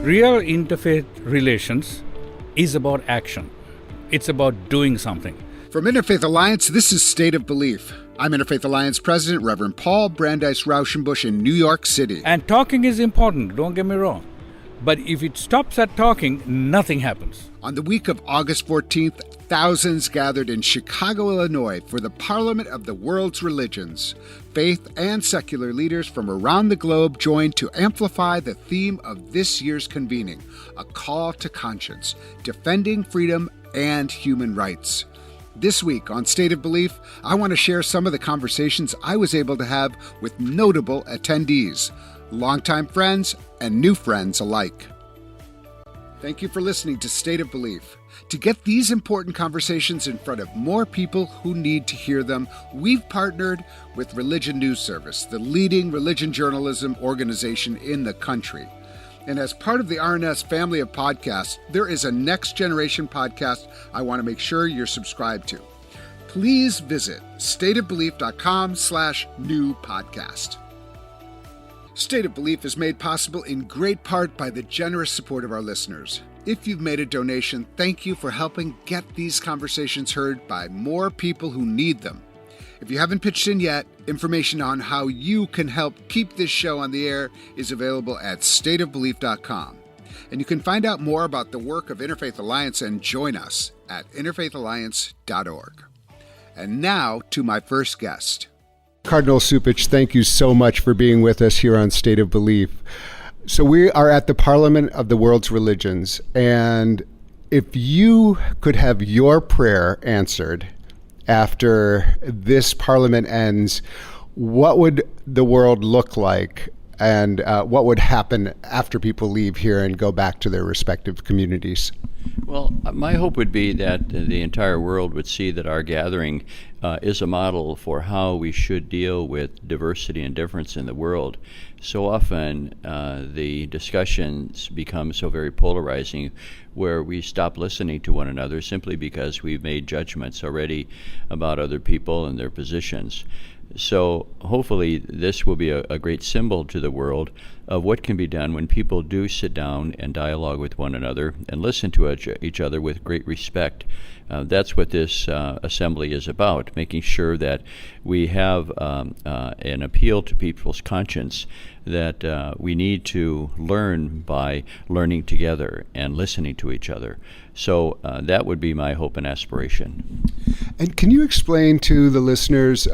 Real interfaith relations is about action. It's about doing something. From Interfaith Alliance, this is State of Belief. I'm Interfaith Alliance President Reverend Paul Brandeis Raushenbush in New York City. And talking is important, don't get me wrong. But if it stops at talking, nothing happens. On the week of August 14th, thousands gathered in Chicago, Illinois for the Parliament of the World's Religions. Faith and secular leaders from around the globe joined to amplify the theme of this year's convening, a call to conscience, defending freedom and human rights. This week on State of Belief, I want to share some of the conversations I was able to have with notable attendees, longtime friends and new friends alike. Thank you for listening to State of Belief. To get these important conversations in front of more people who need to hear them, we've partnered with Religion News Service, the leading religion journalism organization in the country. And as part of the RNS family of podcasts, there is a Next Generation podcast I want to make sure you're subscribed to. Please visit stateofbelief.com/new podcast. State of Belief is made possible in great part by the generous support of our listeners. If you've made a donation, thank you for helping get these conversations heard by more people who need them. If you haven't pitched in yet, information on how you can help keep this show on the air is available at stateofbelief.com. And you can find out more about the work of Interfaith Alliance and join us at interfaithalliance.org. And now to my first guest. Cardinal Cupich, thank you so much for being with us here on State of Belief. So we are at the Parliament of the World's Religions, and if you could have your prayer answered after this Parliament ends, what would the world look like, and what would happen after people leave here and go back to their respective communities? Well, my hope would be that the entire world would see that our gathering is a model for how we should deal with diversity and difference in the world. So often the discussions become so very polarizing, where we stop listening to one another simply because we've made judgments already about other people and their positions. So hopefully this will be a great symbol to the world of what can be done when people do sit down and dialogue with one another and listen to each other with great respect. That's what this assembly is about, making sure that we have an appeal to people's conscience that we need to learn by learning together and listening to each other. So that would be my hope and aspiration. And can you explain to the listeners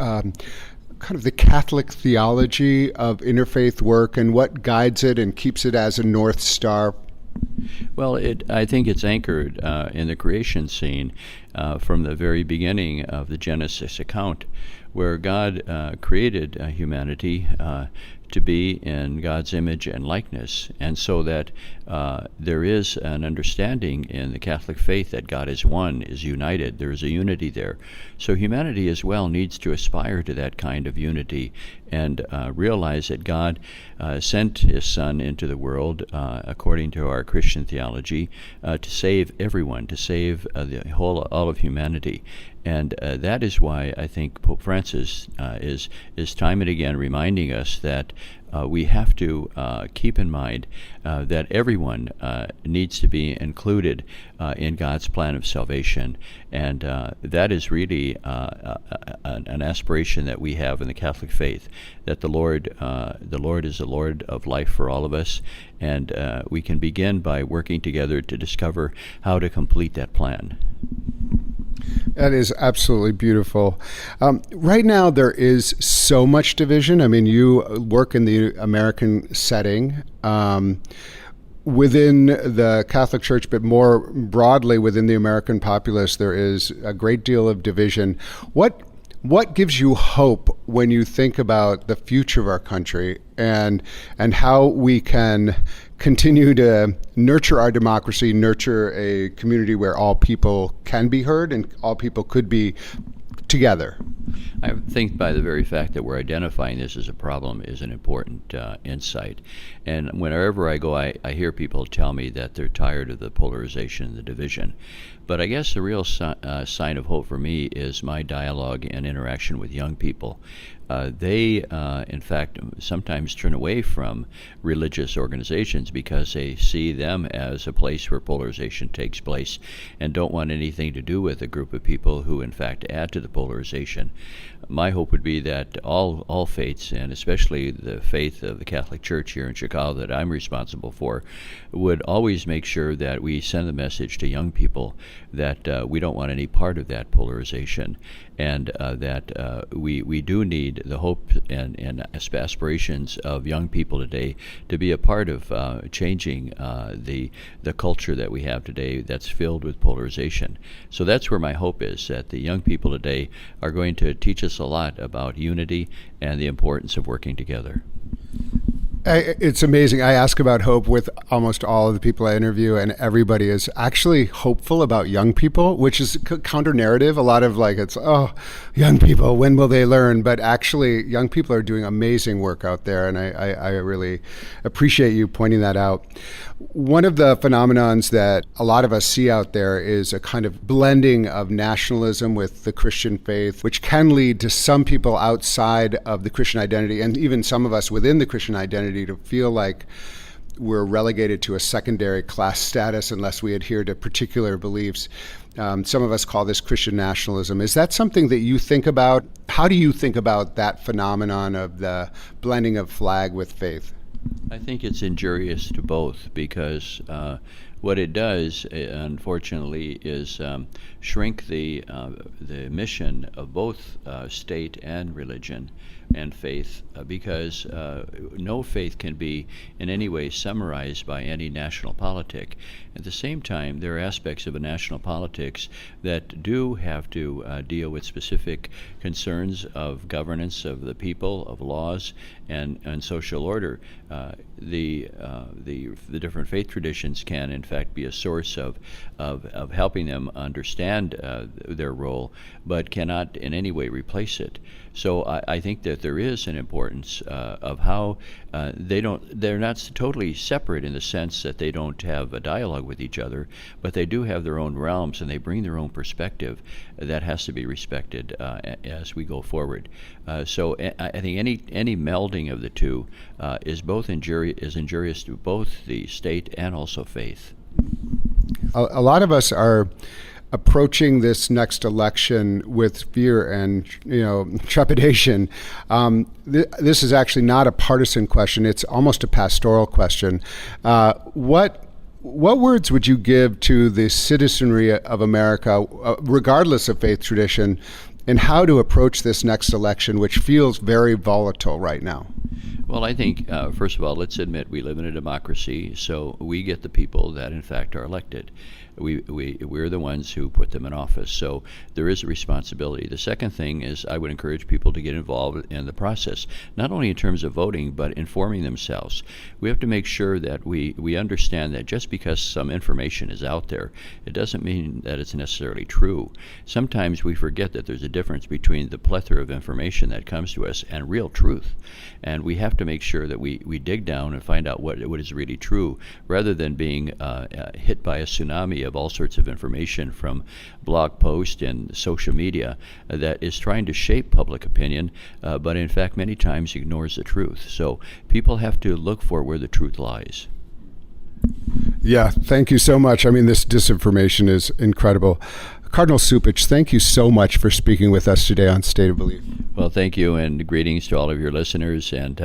kind of the Catholic theology of interfaith work and what guides it and keeps it as a North Star? Well, I think it's anchored in the creation scene from the very beginning of the Genesis account, where God created humanity to be in God's image and likeness, and so that there is an understanding in the Catholic faith that God is one, is united. There is a unity there. So humanity as well needs to aspire to that kind of unity and realize that God sent His Son into the world, according to our Christian theology, to save everyone, to save all of humanity. And that is why I think Pope Francis is time and again reminding us that we have to keep in mind that everyone needs to be included in God's plan of salvation. And that is really an aspiration that we have in the Catholic faith, that the Lord is the Lord of life for all of us, and we can begin by working together to discover how to complete that plan. That is absolutely beautiful. Right now, there is so much division. I mean, you work in the American setting within the Catholic Church, but more broadly within the American populace, there is a great deal of division. What gives you hope when you think about the future of our country and how we can continue to nurture our democracy, nurture a community where all people can be heard and all people could be together? I think by the very fact that we're identifying this as a problem is an important insight. And whenever I go, I hear people tell me that they're tired of the polarization and the division. But I guess the real sign of hope for me is my dialogue and interaction with young people. they, in fact, sometimes turn away from religious organizations because they see them as a place where polarization takes place and don't want anything to do with a group of people who, in fact, add to the polarization. My hope would be that all faiths, and especially the faith of the Catholic Church here in Chicago that I'm responsible for, would always make sure that we send the message to young people that we don't want any part of that polarization, and that we do need the hope and aspirations of young people today to be a part of changing the culture that we have today that's filled with polarization. So that's where my hope is, that the young people today are going to teach us a lot about unity and the importance of working together. It's amazing. I ask about hope with almost all of the people I interview, and everybody is actually hopeful about young people, which is counter narrative. A lot of it's, oh, young people, when will they learn? But actually, young people are doing amazing work out there, and I really appreciate you pointing that out. One of the phenomenons that a lot of us see out there is a kind of blending of nationalism with the Christian faith, which can lead to some people outside of the Christian identity, and even some of us within the Christian identity, to feel like we're relegated to a secondary class status unless we adhere to particular beliefs. Some of us call this Christian nationalism. Is that something that you think about? How do you think about that phenomenon of the blending of flag with faith? I think it's injurious to both, because what it does, unfortunately, is shrink the mission of both state and religion and faith, because no faith can be in any way summarized by any national politic. At the same time, there are aspects of a national politics that do have to deal with specific concerns of governance of the people, of laws, and social order. The different faith traditions can, in fact, be a source of helping them understand their role, but cannot in any way replace it. So I think that there is an importance of how they're not totally separate in the sense that they don't have a dialogue with each other, but they do have their own realms, and they bring their own perspective that has to be respected as we go forward. So I think any melding of the two is injurious to both the state and also faith. A lot of us are approaching this next election with fear and trepidation. This is actually not a partisan question; it's almost a pastoral question. What words would you give to the citizenry of America, regardless of faith tradition, and how to approach this next election, which feels very volatile right now? Well, I think, first of all, let's admit we live in a democracy, so we get the people that, in fact, are elected. We're the ones who put them in office, so there is a responsibility. The second thing is I would encourage people to get involved in the process, not only in terms of voting, but informing themselves. We have to make sure that we understand that just because some information is out there, it doesn't mean that it's necessarily true. Sometimes we forget that there's a difference between the plethora of information that comes to us and real truth. And we have to make sure that we dig down and find out what is really true, rather than being hit by a tsunami of all sorts of information from blog posts and social media that is trying to shape public opinion, but in fact many times ignores the truth. So people have to look for where the truth lies. Yeah, thank you so much. I mean, this disinformation is incredible. Cardinal Cupich, thank you so much for speaking with us today on State of Belief. Well, thank you, and greetings to all of your listeners, and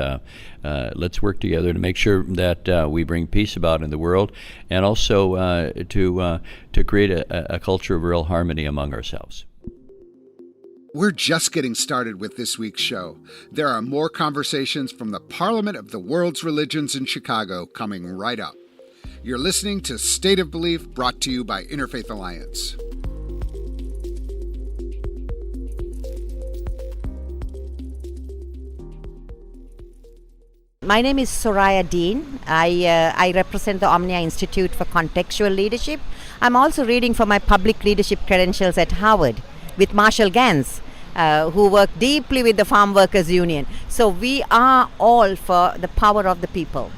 let's work together to make sure that we bring peace about in the world, and also to create a culture of real harmony among ourselves. We're just getting started with this week's show. There are more conversations from the Parliament of the World's Religions in Chicago coming right up. You're listening to State of Belief, brought to you by Interfaith Alliance. My name is Soraya Deen. I represent the OMNIA Institute for Contextual Leadership. I'm also reading for my public leadership credentials at Harvard with Marshall Gans, who work deeply with the Farm Workers Union. So we are all for the power of the people.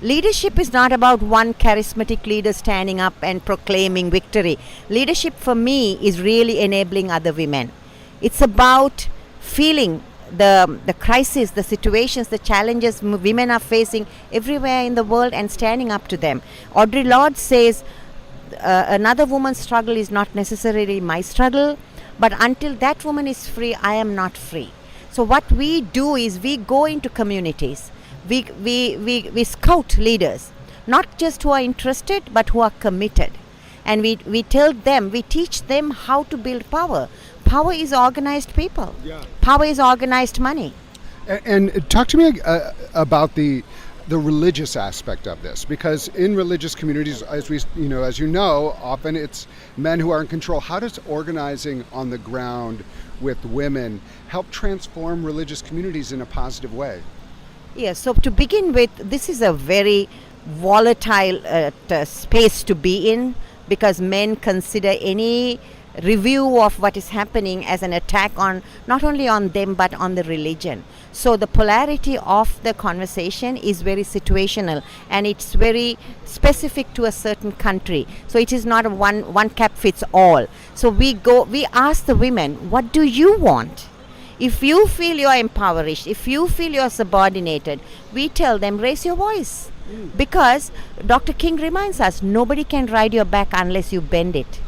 Leadership is not about one charismatic leader standing up and proclaiming victory. Leadership for me is really enabling other women. It's about feeling the crisis, the situations, the challenges women are facing everywhere in the world and standing up to them. Audre Lorde says, another woman's struggle is not necessarily my struggle, but until that woman is free, I am not free. So what we do is we go into communities, we scout leaders, not just who are interested, but who are committed. And we tell them, we teach them how to build power. Power is organized people. Yeah. Power is organized money. And talk to me about the religious aspect of this, because in religious communities, as you know, often it's men who are in control. How does organizing on the ground with women help transform religious communities in a positive way? Yes. So to begin with, this is a very volatile space to be in, because men consider any review of what is happening as an attack on not only on them but on the religion. So the polarity of the conversation is very situational, and it's very specific to a certain country. So it is not a one cap fits all. So we ask the women, what do you want? If you feel you are impoverished, if you feel you are subordinated, we tell them, raise your voice. Because Dr. King reminds us, nobody can ride your back unless you bend it.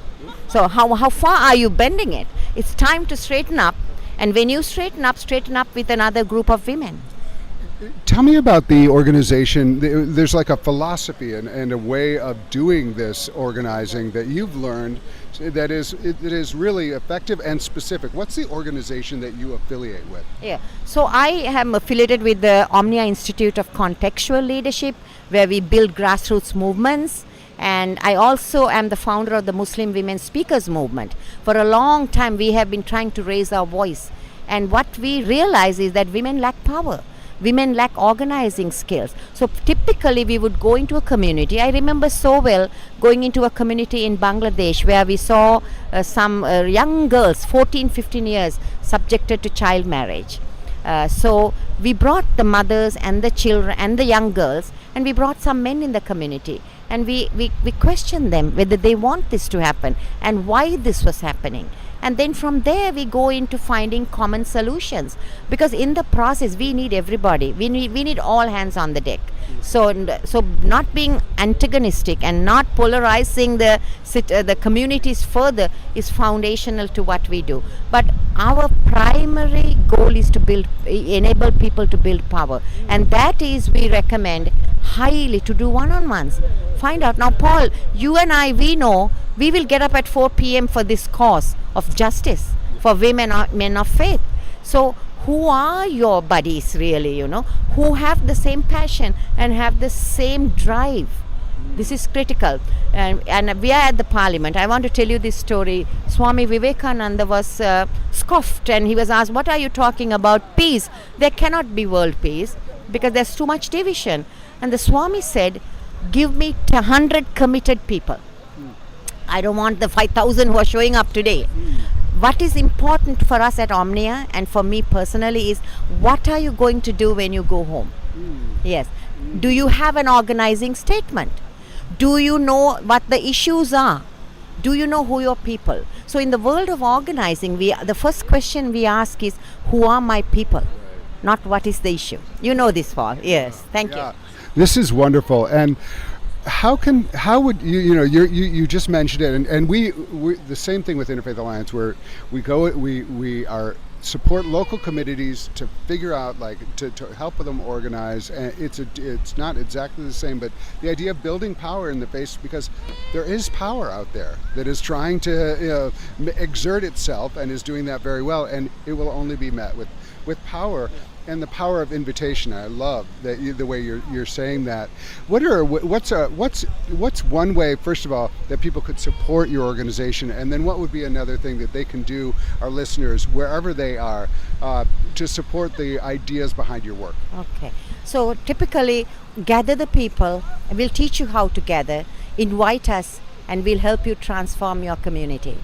So how far are you bending it? It's time to straighten up. And when you straighten up with another group of women. Tell me about the organization. There's like a philosophy and a way of doing this organizing that you've learned that is really effective and specific. What's the organization that you affiliate with? Yeah, so I am affiliated with the OMNIA Institute of Contextual Leadership, where we build grassroots movements. And I also am the founder of the Muslim Women Speakers Movement. For a long time, we have been trying to raise our voice. And what we realize is that women lack power. Women lack organizing skills. So typically, we would go into a community. I remember so well going into a community in Bangladesh where we saw some young girls, 14, 15 years, subjected to child marriage. So we brought the mothers and the children and the young girls, and we brought some men in the community. And we questioned them whether they want this to happen and why this was happening. And then from there we go into finding common solutions, because in the process we need everybody. We need all hands on the deck. So not being antagonistic and not polarizing the communities further is foundational to what we do. But our primary goal is to enable people to build power, and that is, we recommend highly to do one-on-ones. Find out. Now, Paul, you and I, we know we will get up at 4 p.m. for this cause of justice for women or men of faith. So who are your buddies really, who have the same passion and have the same drive? This is critical. And we are at the parliament. I want to tell you this story. Swami Vivekananda was scoffed, and he was asked, what are you talking about? Peace. There cannot be world peace because there's too much division. And the Swami said, give me 100 committed people. I don't want the 5,000 who are showing up today. What is important for us at OMNIA and for me personally is, what are you going to do when you go home? Yes. Do you have an organizing statement? Do you know what the issues are? Do you know who your people? So in the world of organizing, the first question we ask is, who are my people? Not what is the issue. You know this, Paul. Yes. Thank you. This is wonderful. And how would you just mentioned it, and we the same thing with Interfaith Alliance, where we support local communities to figure out, to help them organize. And it's not exactly the same, but the idea of building power in the face, because there is power out there that is trying to exert itself and is doing that very well, and it will only be met with power. And the power of invitation. I love that the way you're saying that. What's one way, first of all, that people could support your organization, and then what would be another thing that they can do, our listeners, wherever they are, to support the ideas behind your work? Okay. So typically, gather the people. We'll teach you how to gather. Invite us, and we'll help you transform your community.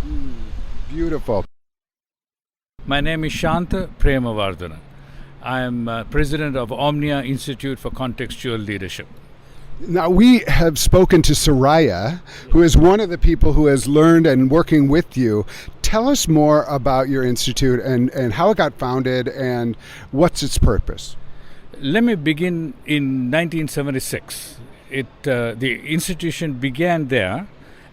Beautiful. My name is Shanta Premawardhana. I am president of OMNIA Institute for Contextual Leadership. Now, we have spoken to Soraya, who is one of the people who has learned and working with you. tell us more about your institute and how it got founded and what's its purpose. Let me begin in 1976. The institution began there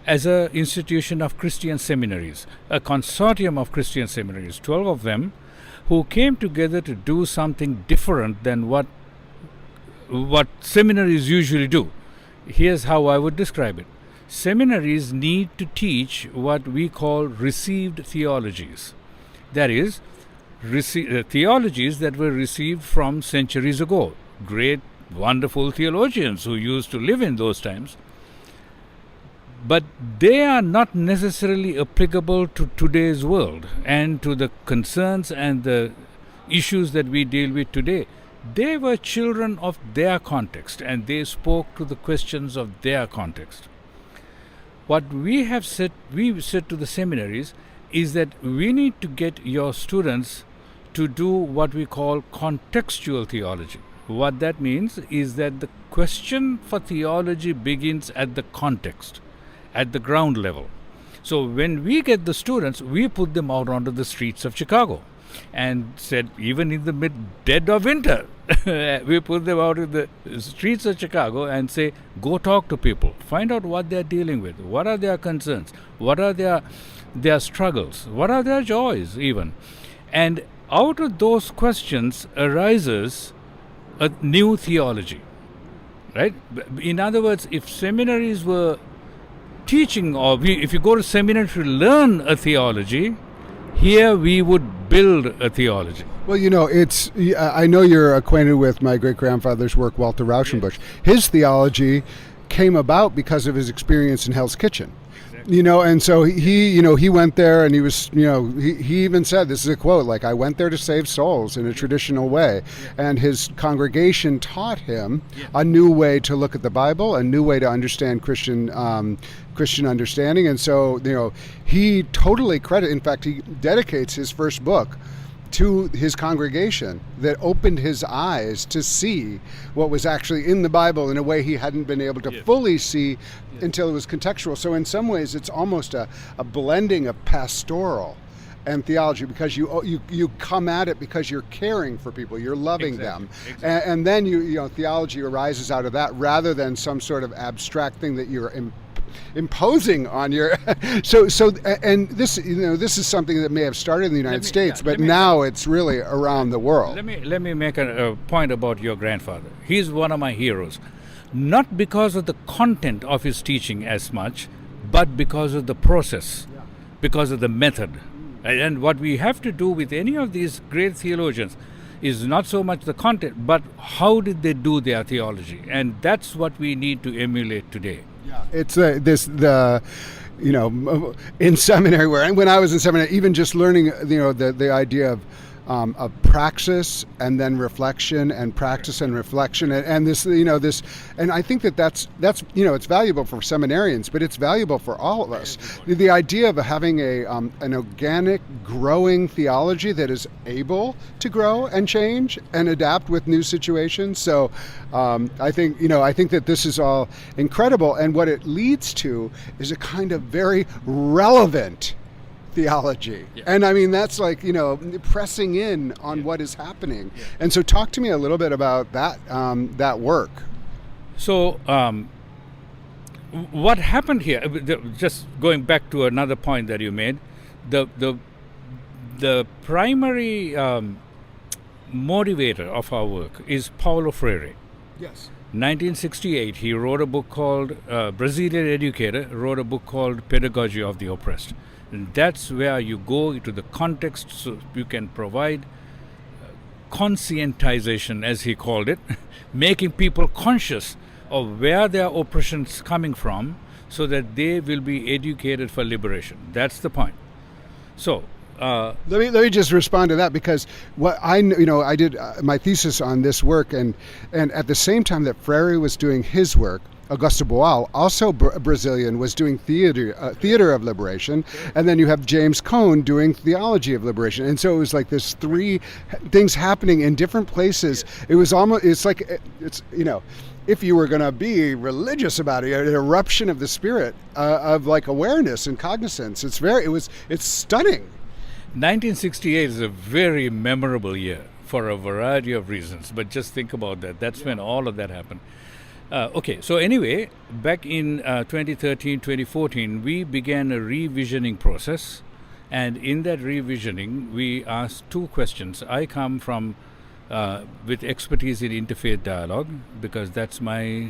as an institution of Christian seminaries, a consortium of Christian seminaries, 12 of them, who came together to do something different than what seminaries usually do. Here's how I would describe it. Seminaries need to teach what we call received theologies. That is, theologies that were received from centuries ago. Great, wonderful theologians who used to live in those times. But they are not necessarily applicable to today's world and to the concerns and the issues that we deal with today. They were children of their context, and they spoke to the questions of their context. What we said to the seminaries is that we need to get your students to do what we call contextual theology. What that means is that the question for theology begins at the context, at the ground level. So when we get the students, we put them out onto the streets of Chicago and said, even in the dead of winter, we put them out in the streets of Chicago and say, go talk to people, find out what they're dealing with, what are their concerns, what are their struggles, what are their joys even. And out of those questions arises a new theology, right? In other words, if seminaries were teaching, or if you go to seminary to learn a theology, here we would build a theology. Well, I know you're acquainted with my great-grandfather's work, Walter Raushenbush. His theology came about because of his experience in Hell's Kitchen. And so he went there, and he was, he even said, this is a quote, like, I went there to save souls in a traditional way. And his congregation taught him a new way to look at the Bible, a new way to understand Christian understanding. And so, he totally in fact, he dedicates his first book to his congregation that opened his eyes to see what was actually in the Bible in a way he hadn't been able to fully see until it was contextual. So in some ways it's almost a blending of pastoral and theology, because you come at it because you're caring for people, you're loving them. And then theology arises out of that, rather than some sort of abstract thing that you're imposing on your and this is something that may have started in the United States, but now it's really around the world. Let me make a point about your grandfather. He's one of my heroes, not because of the content of his teaching as much, but because of the process, because of the method. And what we have to do with any of these great theologians is not so much the content, but how did they do their theology, and that's what we need to emulate today. It's in seminary, when I was in seminary, even just learning, the idea of praxis and then reflection, and practice and reflection, and this, and I think that's it's valuable for seminarians, but it's valuable for all of us. The idea of having an organic, growing theology that is able to grow and change and adapt with new situations. So I think that this is all incredible, and what it leads to is a kind of very relevant theology. And I mean, that's like, pressing in on what is happening. And so talk to me a little bit about that work. So what happened here, just going back to another point that you made, the primary motivator of our work is Paulo Freire. Yes. 1968, he wrote a book called, Brazilian educator, wrote a book called Pedagogy of the Oppressed. And that's where you go into the context, so you can provide conscientization, as he called it, making people conscious of where their oppression is coming from, so that they will be educated for liberation. That's the point. So let me just respond to that, because what I did my thesis on this work, and at the same time that Freire was doing his work, Augusto Boal, also Brazilian, was doing theater of liberation, and then you have James Cone doing theology of liberation, and so it was like this three things happening in different places. It was almost, if you were going to be religious about it, an eruption of the spirit of like awareness and cognizance. It's stunning. 1968 is a very memorable year for a variety of reasons, but just think about that. That's when all of that happened. Okay, so anyway, back in 2013, 2014, we began a revisioning process. And in that revisioning, we asked two questions. I come from with expertise in interfaith dialogue, because that's my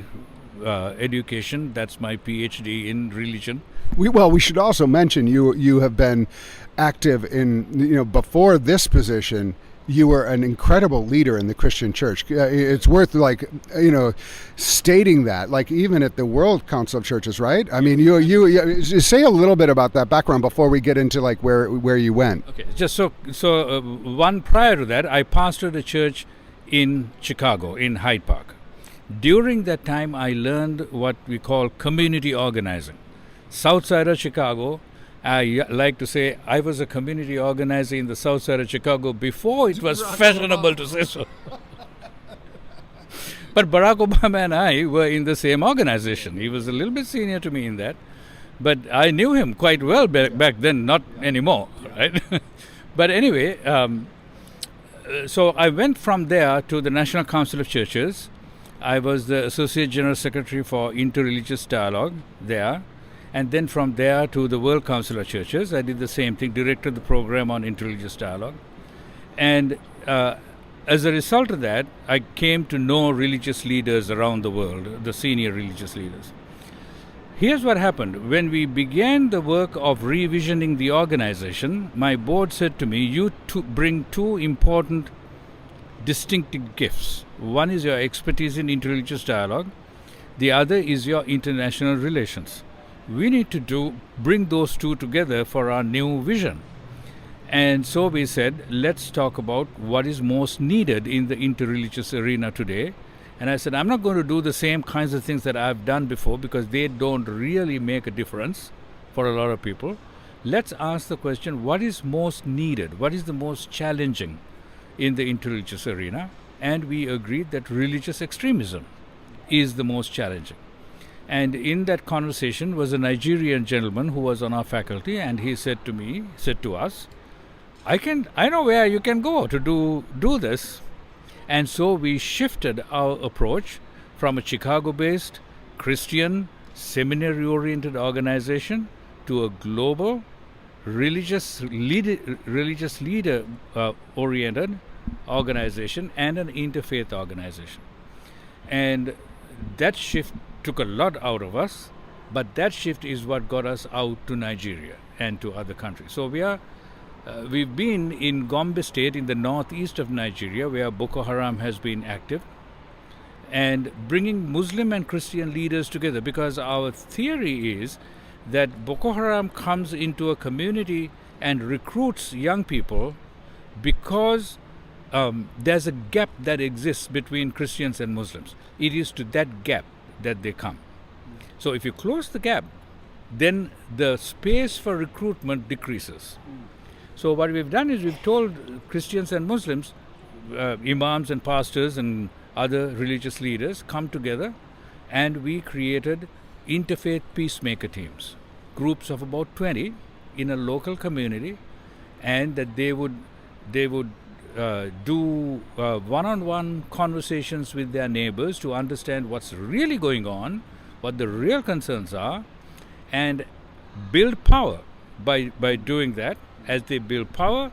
education, that's my PhD in religion. We should also mention you have been active in, before this position, you were an incredible leader in the Christian church. It's worth stating that, like even at the World Council of Churches, right? I mean, you say a little bit about that background before we get into like where you went. Okay, just so one prior to that, I pastored a church in Chicago, in Hyde Park. During that time, I learned what we call community organizing. South side of Chicago, I like to say I was a community organizer in the south side of Chicago before it was fashionable to say so. But Barack Obama and I were in the same organization. He was a little bit senior to me in that. But I knew him quite well back then, not anymore, right? But anyway, so I went from there to the National Council of Churches. I was the Associate General Secretary for Interreligious Dialogue there. And then from there to the World Council of Churches, I did the same thing, directed the program on interreligious dialogue. And as a result of that, I came to know religious leaders around the world, the senior religious leaders. Here's what happened. When we began the work of revisioning the organization, my board said to me, you bring two important distinctive gifts. One is your expertise in interreligious dialogue. The other is your international relations. We need to bring those two together for our new vision. And so we said, let's talk about what is most needed in the interreligious arena today. And I said, I'm not going to do the same kinds of things that I've done before, because they don't really make a difference for a lot of people. Let's ask the question, what is most needed? What is the most challenging in the interreligious arena? And we agreed that religious extremism is the most challenging. And in that conversation was a Nigerian gentleman who was on our faculty, and he said to us, I know where you can go to do this. And so we shifted our approach from a Chicago-based Christian seminary-oriented organization to a global religious leader oriented organization and an interfaith organization. And that shift took a lot out of us, but that shift is what got us out to Nigeria and to other countries. So we've been in Gombe State in the northeast of Nigeria, where Boko Haram has been active, and bringing Muslim and Christian leaders together, because our theory is that Boko Haram comes into a community and recruits young people because there's a gap that exists between Christians and Muslims. It is to that gap that they come. So if you close the gap, then the space for recruitment decreases. So what we've done is we've told Christians and Muslims, imams and pastors and other religious leaders come together, and we created interfaith peacemaker teams, groups of about 20 in a local community, and that they would do one-on-one conversations with their neighbors to understand what's really going on, what the real concerns are, and build power by doing that. As they build power,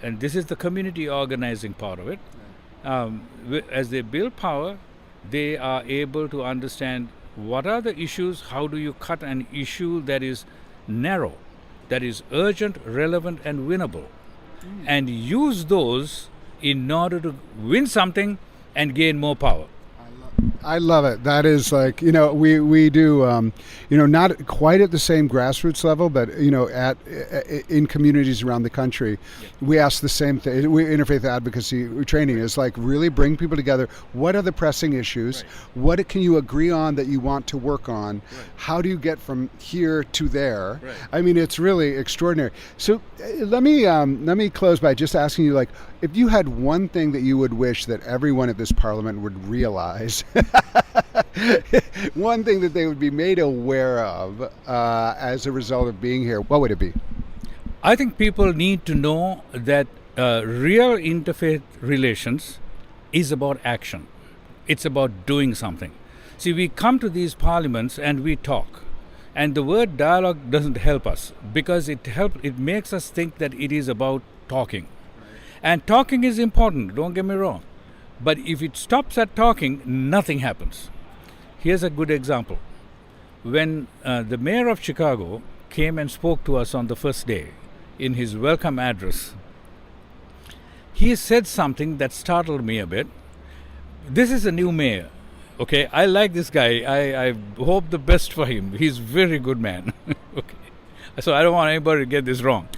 and this is the community organizing part of it, as they build power, they are able to understand what are the issues, how do you cut an issue that is narrow, that is urgent, relevant, and winnable, and use those in order to win something and gain more power. I love it. That is like, we do, not quite at the same grassroots level, but, in communities around the country, we ask the same thing. Interfaith advocacy training is like really bring people together. What are the pressing issues? Right. What can you agree on that you want to work on? Right. How do you get from here to there? Right. I mean, it's really extraordinary. So let me close by just asking you, like, if you had one thing that you would wish that everyone at this parliament would realize one thing that they would be made aware of as a result of being here, what would it be? I think people need to know that real interfaith relations is about action. It's about doing something. See, we come to these parliaments and we talk. And the word dialogue doesn't help us because it makes us think that it is about talking. Right. And talking is important, don't get me wrong. But if it stops at talking, nothing happens. Here's a good example. When the mayor of Chicago came and spoke to us on the first day in his welcome address, he said something that startled me a bit. This is a new mayor. Okay, I like this guy. I hope the best for him. He's a very good man. Okay, so I don't want anybody to get this wrong.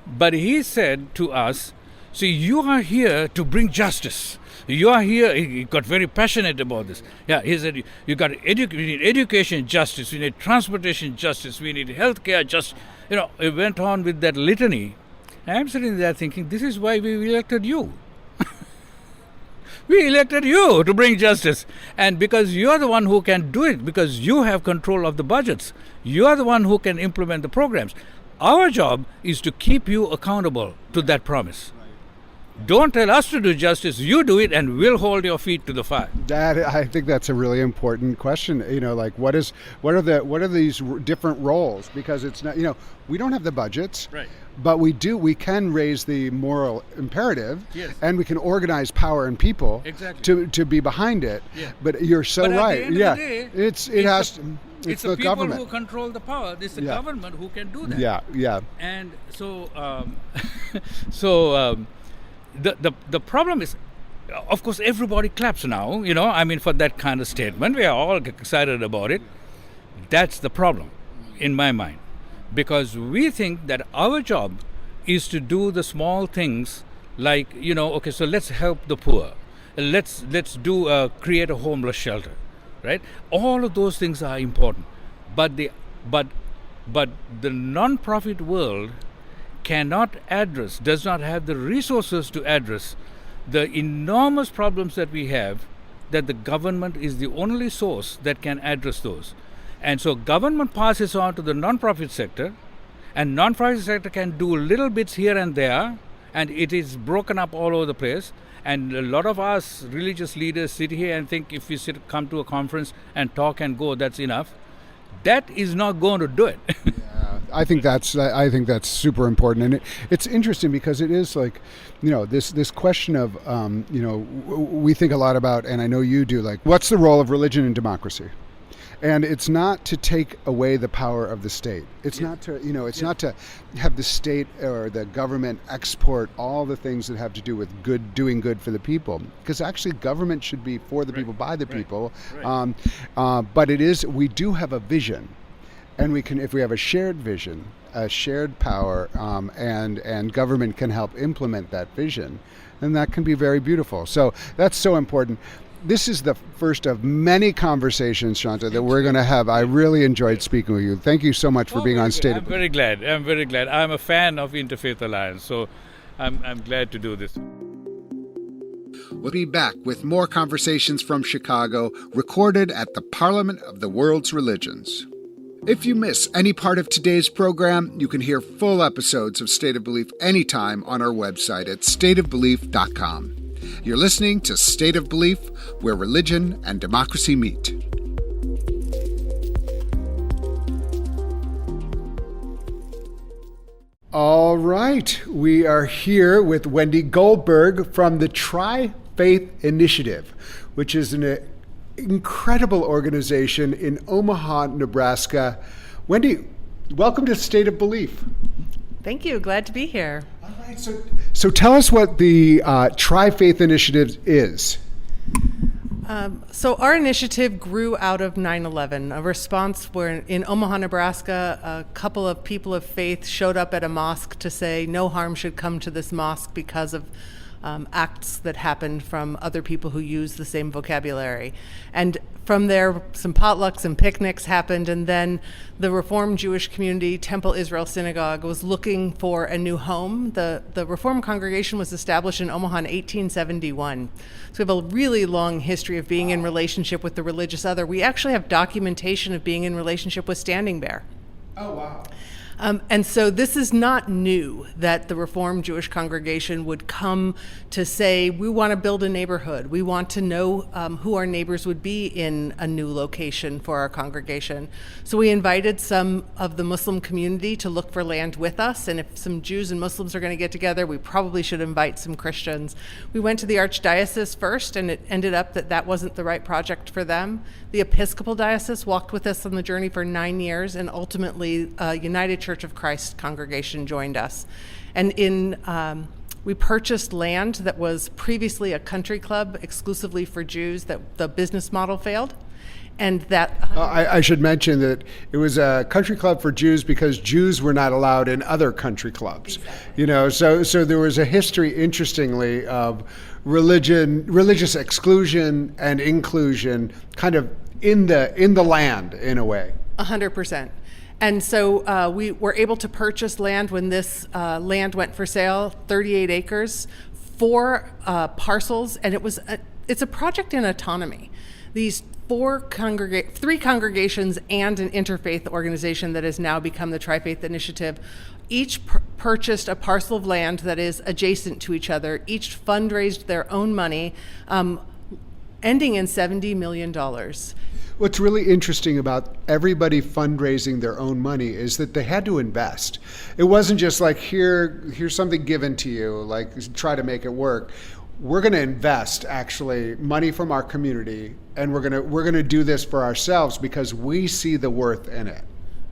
But he said to us, see, you are here to bring justice. You are here. He got very passionate about this. Yeah, he said, you got we need education justice. We need transportation justice. We need healthcare justice. You know, it went on with that litany. I'm sitting there thinking, this is why we elected you. We elected you to bring justice. And because you're the one who can do it, because you have control of the budgets, you are the one who can implement the programs. Our job is to keep you accountable to that promise. Don't tell us to do justice, you do it, and we'll hold your feet to the fire. I think that's a really important question. You know, like what are these different roles? Because it's not, you know, we don't have the budgets. Right. But we can raise the moral imperative, yes, and we can organize power and people to be behind it. Yeah. But you're so right. At the end of the day, it's the people government who control the power. It's the government who can do that. Yeah. And so, the problem is, of course, everybody claps now. You know, I mean, for that kind of statement, we are all excited about it. That's the problem, in my mind. Because we think that our job is to do the small things like, you know, okay, so let's help the poor. Let's create a homeless shelter, right? All of those things are important. But the non-profit world does not have the resources to address the enormous problems that we have, that the government is the only source that can address those. And so government passes on to the non-profit sector, and non-profit sector can do little bits here and there, and it is broken up all over the place. And a lot of us religious leaders sit here and think if we come to a conference and talk and go, that's enough. That is not going to do it. Yeah, I think that's super important, and it's interesting because it is like, you know, this question of you know, we think a lot about, and I know you do, like, what's the role of religion in democracy? And it's not to take away the power of the state. It's not to, you know, it's not to have the state or the government export all the things that have to do with doing good for the people. Because actually government should be for the people, by the people. But we do have a vision. And we can, if we have a shared vision, a shared power, and government can help implement that vision, then that can be very beautiful. So that's so important. This is the first of many conversations, Shanta, that we're going to have. I really enjoyed speaking with you. Thank you so much for being on State. I'm very glad. I'm a fan of Interfaith Alliance, so I'm glad to do this. We'll be back with more conversations from Chicago, recorded at the Parliament of the World's Religions. If you miss any part of today's program, you can hear full episodes of State of Belief anytime on our website at stateofbelief.com. You're listening to State of Belief, where religion and democracy meet. All right, we are here with Wendy Goldberg from the Tri-Faith Initiative, which is an incredible organization in Omaha, Nebraska. Wendy, welcome to State of Belief. Thank you. Glad to be here. All right. So tell us what the Tri-Faith Initiative is. So our initiative grew out of 9/11, a response where in Omaha, Nebraska, a couple of people of faith showed up at a mosque to say no harm should come to this mosque because of acts that happened from other people who use the same vocabulary. And from there, some potlucks and picnics happened, and then the Reformed Jewish community, Temple Israel Synagogue, was looking for a new home. The Reformed congregation was established in Omaha in 1871. So we have a really long history of being in relationship with the religious other. We actually have documentation of being in relationship with Standing Bear. Oh, wow. And so this is not new that the Reformed Jewish congregation would come to say, we want to build a neighborhood. We want to know who our neighbors would be in a new location for our congregation. So we invited some of the Muslim community to look for land with us. And if some Jews and Muslims are going to get together, we probably should invite some Christians. We went to the Archdiocese first, and it ended up that wasn't the right project for them. The Episcopal Diocese walked with us on the journey for 9 years, and ultimately United Church of Christ congregation joined us. And we purchased land that was previously a country club exclusively for Jews, that the business model failed. And that I should mention that it was a country club for Jews because Jews were not allowed in other country clubs. Exactly. So there was a history, interestingly, of religious exclusion and inclusion kind of in the land, in a way. 100%. And so we were able to purchase land when this land went for sale, 38 acres, 4 parcels, and it's a project in autonomy. These 3 congregations and an interfaith organization that has now become the Interfaith Initiative each purchased a parcel of land that is adjacent to each other, each fundraised their own money, ending in $70 million. What's really interesting about everybody fundraising their own money is that they had to invest. It wasn't just like, here's something given to you, like try to make it work. We're going to invest actually money from our community, and we're going to do this for ourselves because we see the worth in it.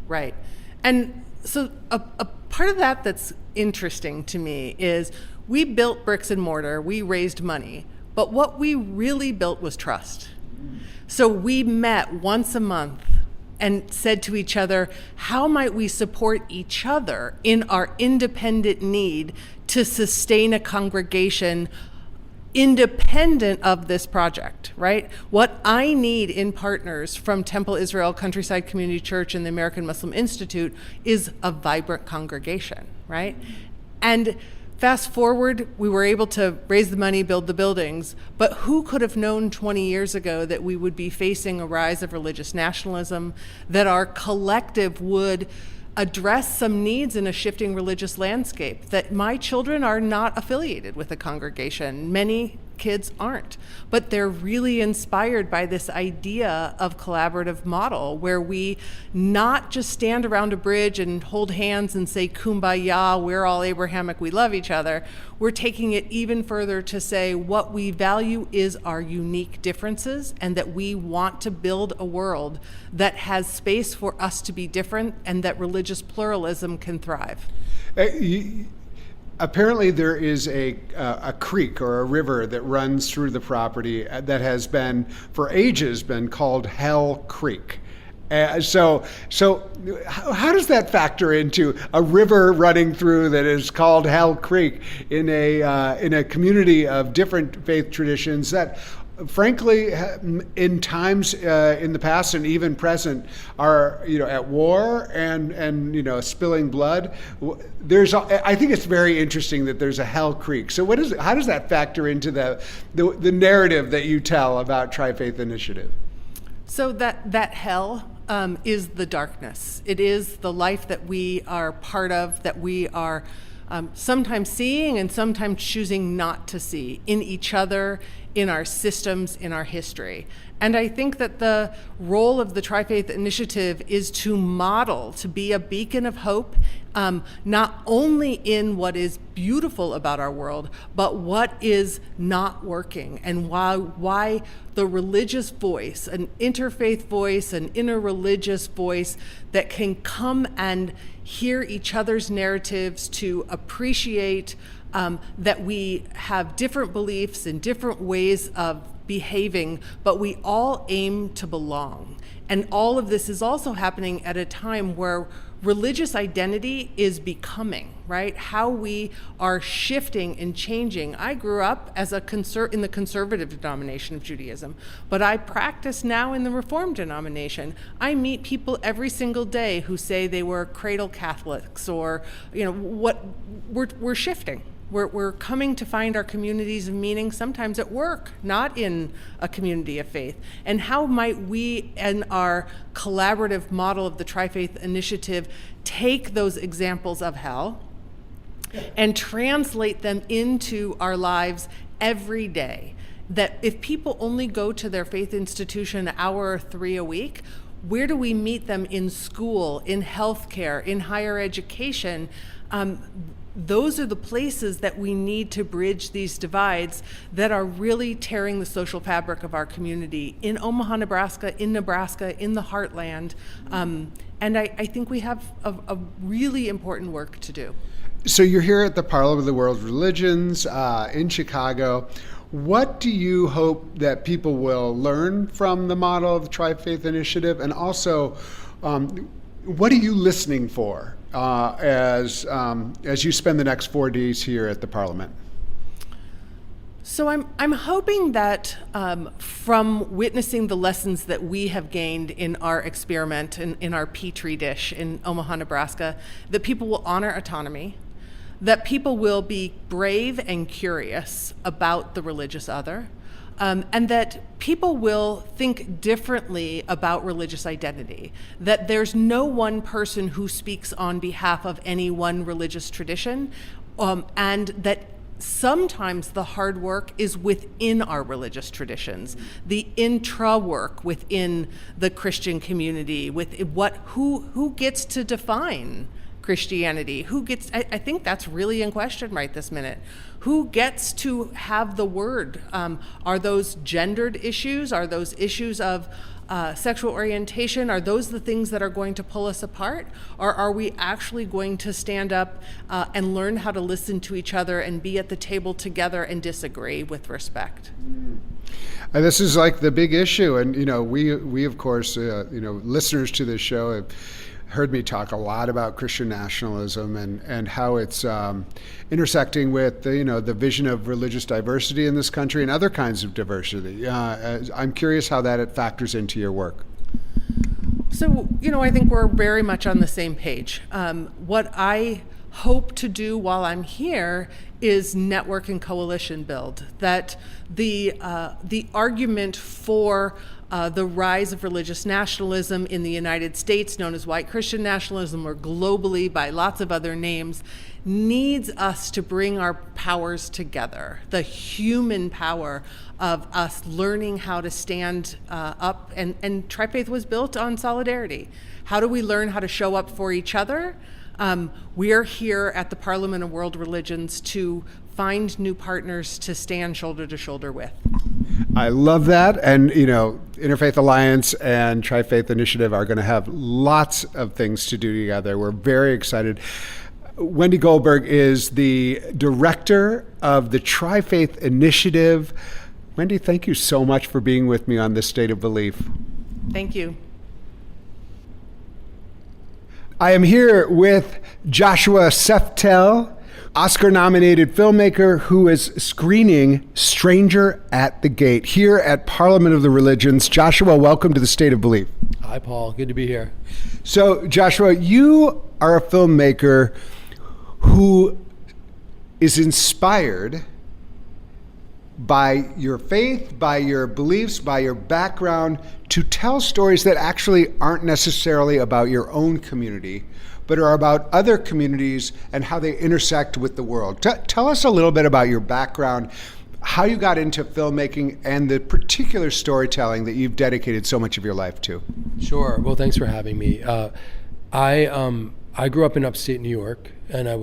Right. And so a part of that that's interesting to me is we built bricks and mortar, we raised money, but what we really built was trust. So we met once a month and said to each other, how might we support each other in our independent need to sustain a congregation independent of this project, right? What I need in partners from Temple Israel Countryside Community Church and the American Muslim Institute is a vibrant congregation, right? And fast forward, we were able to raise the money, build the buildings, but who could have known 20 years ago that we would be facing a rise of religious nationalism, that our collective would address some needs in a shifting religious landscape, that my children are not affiliated with a congregation. Many kids aren't, but they're really inspired by this idea of collaborative model where we not just stand around a bridge and hold hands and say kumbaya, we're all Abrahamic, we love each other. We're taking it even further to say what we value is our unique differences, and that we want to build a world that has space for us to be different and that religious pluralism can thrive. Apparently there is a creek or a river that runs through the property that has been, for ages, been called Hell Creek. So how does that factor into a river running through that is called Hell Creek in a community of different faith traditions that, frankly, in times in the past and even present, are at war and spilling blood? I think it's very interesting that there's a Hell Creek. So how does that factor into the narrative that you tell about Tri-Faith Initiative? So that hell is the darkness. It is the life that we are part of, that we are sometimes seeing and sometimes choosing not to see in each other, in our systems, in our history. And I think that the role of the Tri-Faith Initiative is to model, to be a beacon of hope, not only in what is beautiful about our world, but what is not working, and why the religious voice, an interfaith voice, an interreligious voice that can come and hear each other's narratives, to appreciate that we have different beliefs and different ways of behaving, but we all aim to belong. And all of this is also happening at a time where religious identity is becoming, right? How we are shifting and changing. I grew up as in the conservative denomination of Judaism, but I practice now in the Reformed denomination. I meet people every single day who say they were cradle Catholics, or what we're shifting. We're coming to find our communities of meaning sometimes at work, not in a community of faith. And how might we, in our collaborative model of the Tri-Faith Initiative, take those examples of hell and translate them into our lives every day? That if people only go to their faith institution an hour or 3 a week, where do we meet them in school, in healthcare, in higher education? Those are the places that we need to bridge these divides that are really tearing the social fabric of our community in Omaha, Nebraska, in the heartland. And I think we have a really important work to do. So you're here at the Parliament of the World Religions in Chicago. What do you hope that people will learn from the model of the Tri-Faith Initiative? And also, what are you listening for as you spend the next 4 days here at the Parliament? So I'm hoping that from witnessing the lessons that we have gained in our experiment, in our Petri dish in Omaha, Nebraska, that people will honor autonomy, that people will be brave and curious about the religious other, and that people will think differently about religious identity, that there's no one person who speaks on behalf of any one religious tradition, and that sometimes the hard work is within our religious traditions, the intra work within the Christian community, with who gets to define Christianity, I think that's really in question right this minute. Who gets to have the word? Are those gendered issues? Are those issues of sexual orientation? Are those the things that are going to pull us apart? Or are we actually going to stand up and learn how to listen to each other and be at the table together and disagree with respect? And this is like the big issue. And, we of course, listeners to this show have heard me talk a lot about Christian nationalism and how it's intersecting with the vision of religious diversity in this country and other kinds of diversity. I'm curious how that factors into your work. So, I think we're very much on the same page. What I hope to do while I'm here is network and coalition build. That the argument for the rise of religious nationalism in the United States, known as white Christian nationalism, or globally by lots of other names, needs us to bring our powers together. The human power of us learning how to stand up, and Tri-Faith was built on solidarity. How do we learn how to show up for each other? We are here at the Parliament of World Religions to find new partners to stand shoulder to shoulder with. I love that. And, Interfaith Alliance and Tri-Faith Initiative are going to have lots of things to do together. We're very excited. Wendy Goldberg is the director of the Tri-Faith Initiative. Wendy, thank you so much for being with me on this State of Belief. Thank you. I am here with Joshua Seftel, Oscar-nominated filmmaker who is screening Stranger at the Gate here at Parliament of the Religions. Joshua, welcome to the State of Belief. Hi, Paul. Good to be here. So, Joshua, you are a filmmaker who is inspired by your faith, by your beliefs, by your background, to tell stories that actually aren't necessarily about your own community, but are about other communities and how they intersect with the world. Tell us a little bit about your background, how you got into filmmaking, and the particular storytelling that you've dedicated so much of your life to. Sure. Well, thanks for having me. I grew up in upstate New York, and I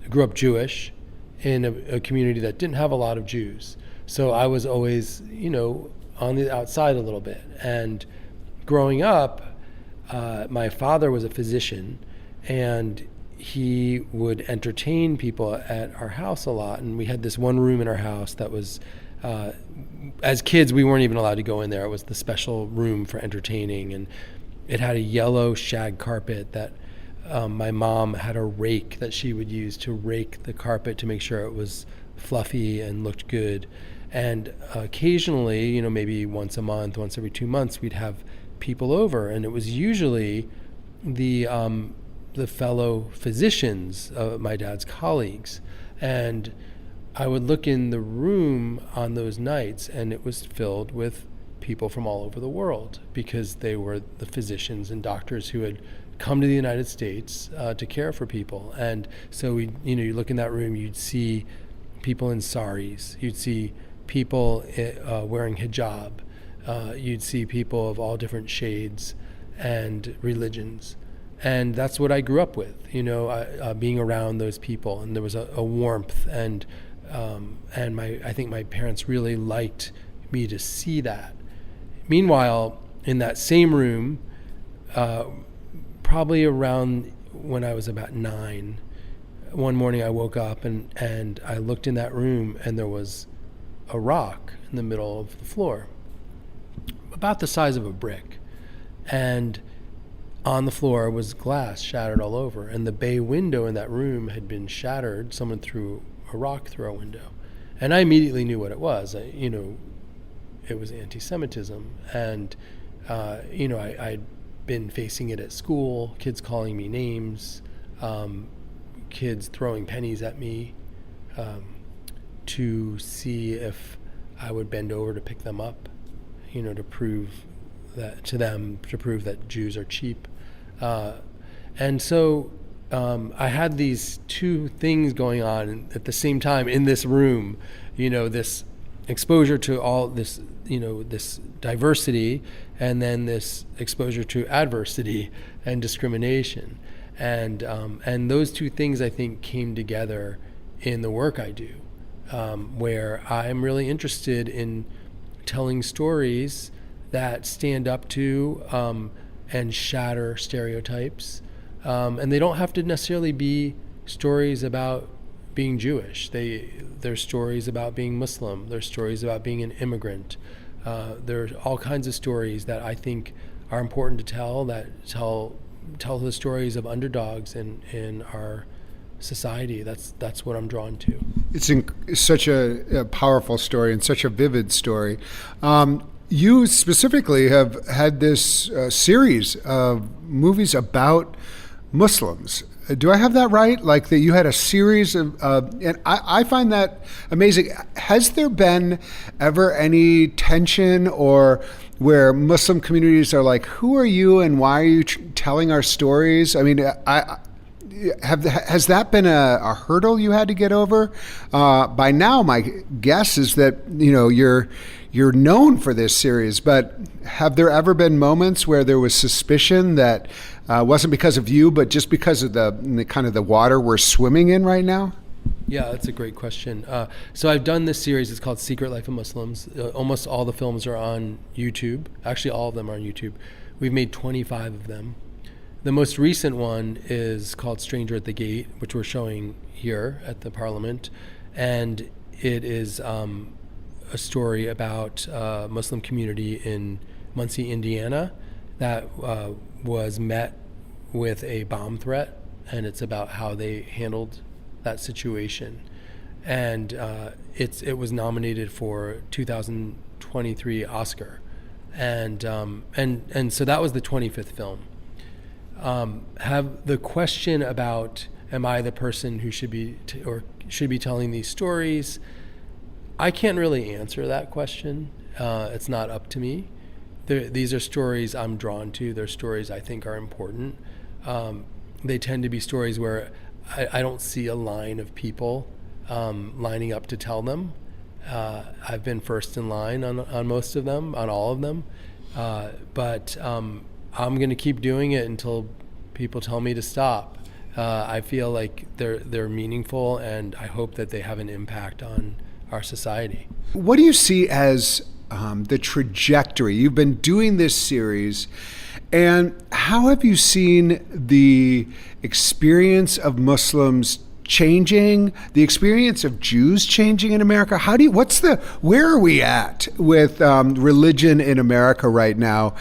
grew up Jewish in a community that didn't have a lot of Jews. So I was always, on the outside a little bit. And growing up, my father was a physician, and he would entertain people at our house a lot. And we had this one room in our house that was as kids, we weren't even allowed to go in there. It was the special room for entertaining, and it had a yellow shag carpet that my mom had a rake that she would use to rake the carpet to make sure it was fluffy and looked good. And occasionally, maybe once a month, once every 2 months, we'd have people over, and it was usually the fellow physicians, my dad's colleagues. And I would look in the room on those nights, and it was filled with people from all over the world, because they were the physicians and doctors who had come to the United States to care for people. And so you look in that room, you'd see people in saris, you'd see people wearing hijab, you'd see people of all different shades and religions. And that's what I grew up with, being around those people. And there was a warmth, and I think my parents really liked me to see that. Meanwhile, in that same room, probably around when I was about 9, one morning I woke up and I looked in that room, and there was a rock in the middle of the floor, about the size of a brick. And on the floor was glass shattered all over, and the bay window in that room had been shattered. Someone threw a rock through a window. And I immediately knew what it was. It was anti-Semitism. And, I'd been facing it at school, kids calling me names, kids throwing pennies at me, to see if I would bend over to pick them up, to prove that to them, to prove that Jews are cheap. And so I had these two things going on at the same time in this room, this exposure to all this, this diversity, and then this exposure to adversity and discrimination. And those two things, I think, came together in the work I do, where I'm really interested in telling stories that stand up to and shatter stereotypes. And they don't have to necessarily be stories about being Jewish. They're stories about being Muslim. They're stories about being an immigrant. There's all kinds of stories that I think are important to tell, that tell the stories of underdogs in our society. That's what I'm drawn to. It's such a powerful story and such a vivid story. You specifically have had this series of movies about Muslims. Do I have that right? Like that you had a series of, and I find that amazing. Has there been ever any tension or where Muslim communities are like, who are you and why are you telling our stories? I mean, has that been a hurdle you had to get over? By now, my guess is that, you're known for this series, but have there ever been moments where there was suspicion that wasn't because of you, but just because of the kind of the water we're swimming in right now? Yeah, that's a great question. So I've done this series. It's called Secret Life of Muslims. Almost all the films are on YouTube. Actually, all of them are on YouTube. We've made 25 of them. The most recent one is called Stranger at the Gate, which we're showing here at the Parliament. And it is a story about a Muslim community in Muncie, Indiana, that was met with a bomb threat, and it's about how they handled that situation. And it was nominated for 2023 Oscar, and so that was the 25th film. Have the question about am I the person who should be telling these stories? I can't really answer that question. It's not up to me. These are stories I'm drawn to. They're stories I think are important. They tend to be stories where I don't see a line of people lining up to tell them. I've been first in line on most of them, on all of them. But I'm going to keep doing it until people tell me to stop. I feel like they're meaningful, and I hope that they have an impact on our society. What do you see as the trajectory? You've been doing this series, and how have you seen the experience of Muslims changing, the experience of Jews changing in America? Where are we at with religion in America right now?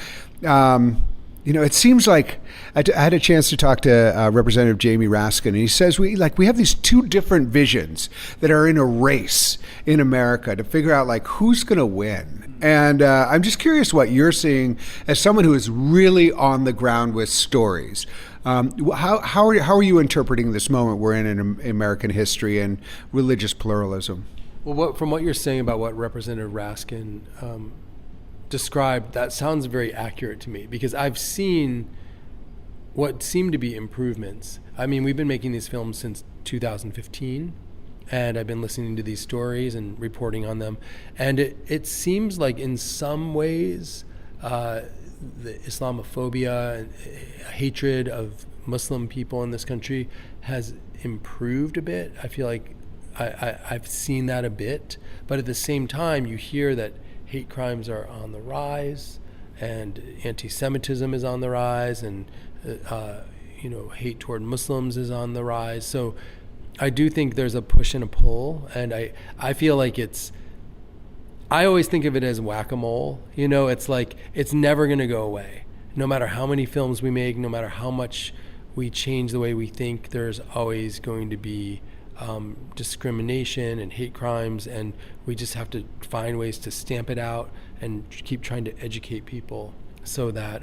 It seems like I had a chance to talk to Representative Jamie Raskin, and he says we have these two different visions that are in a race in America to figure out who's going to win. And I'm just curious what you're seeing as someone who is really on the ground with stories. How are you interpreting this moment we're in American history and religious pluralism? Well, from what you're saying about what Representative Raskin described, that sounds very accurate to me, because I've seen what seem to be improvements. I mean, we've been making these films since 2015, and I've been listening to these stories and reporting on them, and it seems like in some ways the Islamophobia and hatred of Muslim people in this country has improved a bit. I feel like I've seen that a bit, but at the same time you hear that hate crimes are on the rise, and anti-Semitism is on the rise, and hate toward Muslims is on the rise. So I do think there's a push and a pull, and I feel like I always think of it as whack-a-mole. It's like it's never going to go away. No matter how many films we make, no matter how much we change the way we think, there's always going to be discrimination and hate crimes, and we just have to find ways to stamp it out and keep trying to educate people so that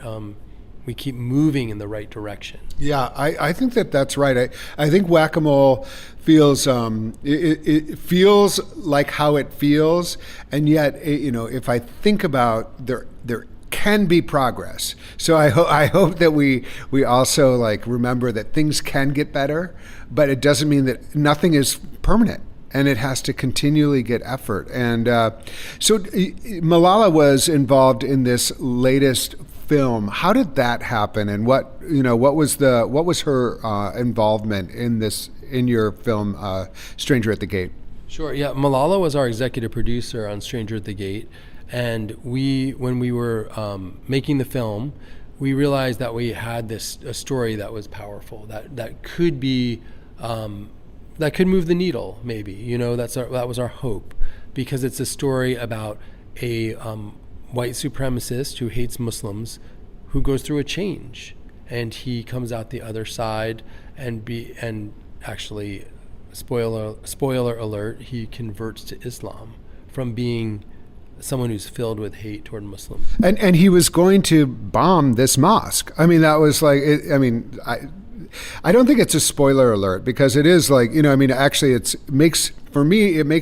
we keep moving in the right direction. Yeah, I think that's right. I think whack-a-mole feels it feels like how it feels, and yet if I think about there can be progress. So I hope that we also remember that things can get better, but it doesn't mean that nothing is permanent, and it has to continually get effort. And so Malala was involved in this latest film. How did that happen, and what was her involvement in your film Stranger at the Gate? Sure. Yeah, Malala was our executive producer on Stranger at the Gate. And when we were making the film, we realized that we had a story that was powerful, that could be, that could move the needle, maybe. That was our hope, because it's a story about a white supremacist who hates Muslims, who goes through a change, and he comes out the other side, and actually, spoiler alert, he converts to Islam from being someone who's filled with hate toward Muslims. And he was going to bomb this mosque. I mean, that was I don't think it's a spoiler alert, because it is actually it makes